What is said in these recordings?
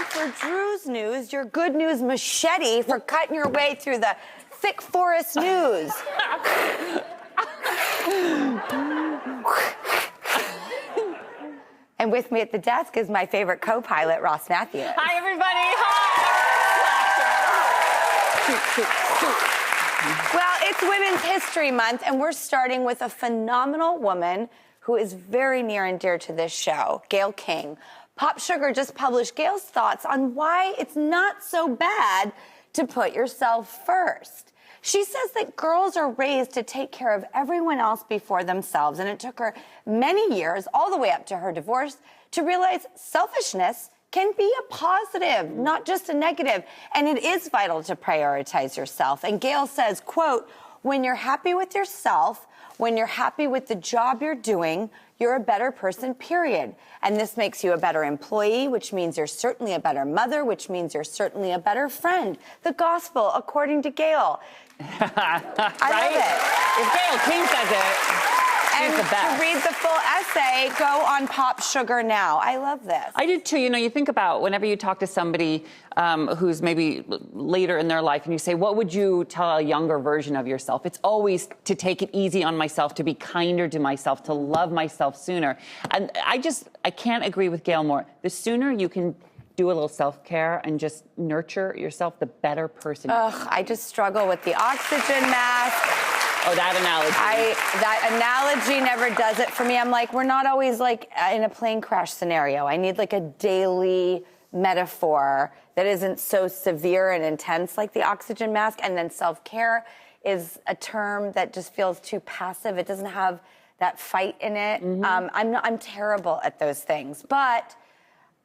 for Drew's news, your good news machete for cutting your way through the thick forest news. And with me at the desk is my favorite co-pilot, Ross Matthews. Hi, everybody. Hi. Well, it's Women's History Month, and we're starting with a phenomenal woman who is very near and dear to this show, Gayle King. Pop Sugar just published Gayle's thoughts on why it's not so bad to put yourself first. She says that girls are raised to take care of everyone else before themselves, and it took her many years, all the way up to her divorce, to realize selfishness can be a positive, not just a negative, and it is vital to prioritize yourself. And Gayle says, quote, when you're happy with yourself, when you're happy with the job you're doing, you're a better person, period. And this makes you a better employee, which means you're certainly a better mother, which means you're certainly a better friend. The gospel, according to Gayle. I love it. If Gayle King says it, she's the best. To read the full essay, go on Pop Sugar now. I love this. I did too. You know, you think about whenever you talk to somebody who's maybe later in their life and you say, what would you tell a younger version of yourself? It's always to take it easy on myself, to be kinder to myself, to love myself sooner. And I can't agree with Gayle more. The sooner you can do a little self-care and just nurture yourself, the better person. Ugh, I just struggle with the oxygen mask. Oh, that analogy. That analogy never does it for me. I'm like, we're not always like in a plane crash scenario. I need like a daily metaphor that isn't so severe and intense like the oxygen mask. And then self-care is a term that just feels too passive. It doesn't have that fight in it. Mm-hmm. I'm terrible at those things, but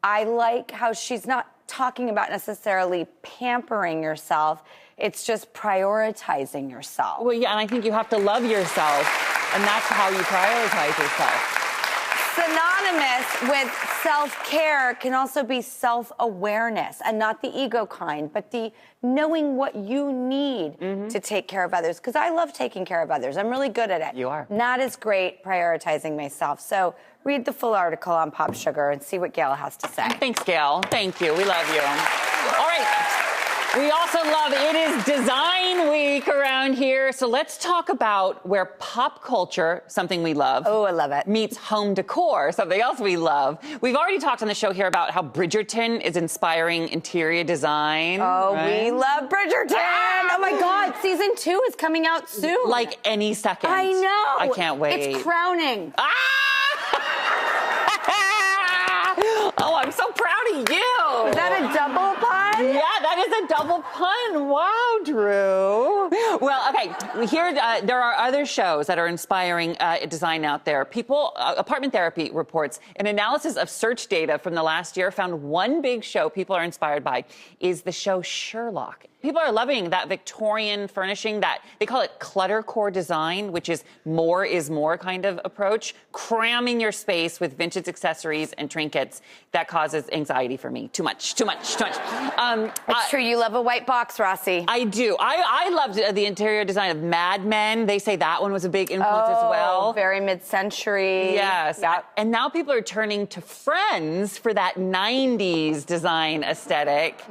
I like how she's not talking about necessarily pampering yourself. It's just prioritizing yourself. Well, yeah, and I think you have to love yourself, and that's how you prioritize yourself. Synonymous with self-care can also be self-awareness, and not the ego kind, but the knowing what you need to take care of others. Because I love taking care of others. I'm really good at it. You are. Not as great prioritizing myself. So read the full article on Pop Sugar and see what Gayle has to say. Thanks, Gayle. Thank you. We love you. All right. We also love it is Design Week around here. So let's talk about where pop culture, something we love. Oh, I love it. Meets home decor, something else we love. We've already talked on the show here about how Bridgerton is inspiring interior design. Oh, right? we love Bridgerton. Oh, my God. Season 2 is coming out soon. Like any second. I know. I can't wait. It's crowning. Oh, I'm so proud of you. Is that a double pun? Yeah, that is a double pun. Wow, Drew. Well, okay, here there are other shows that are inspiring design out there. Apartment Therapy reports an analysis of search data from the last year found one big show people are inspired by is the show Sherlock. People are loving that Victorian furnishing, that they call it cluttercore design, which is more kind of approach, cramming your space with vintage accessories and trinkets. That causes anxiety for me. Too much. It's true. You love a white box, Rossi. I do. I loved the interior design of Mad Men. They say that one was a big influence as well. Very mid-century. Yes. Yep. And now people are turning to Friends for that 90s design aesthetic.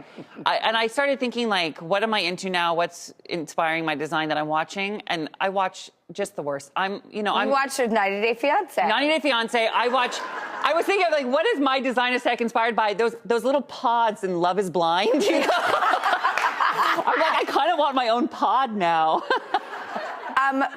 And I started thinking, like, what am I into now? What's inspiring my design that I'm watching? And I watch just the worst. You watched 90 Day Fiancé. 90 Day Fiancé. I was thinking, like, what is my design aesthetic inspired by? Those little pods in Love is Blind. You know? I'm like, I kind of want my own pod now.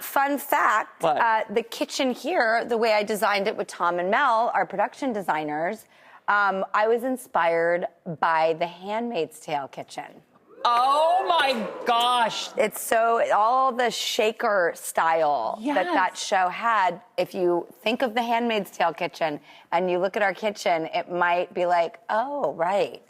Fun fact, the kitchen here, the way I designed it with Tom and Mel, our production designers, I was inspired by the Handmaid's Tale kitchen. Oh my gosh. It's so, all the shaker style that show had, if you think of the Handmaid's Tale kitchen and you look at our kitchen, it might be like, oh, right.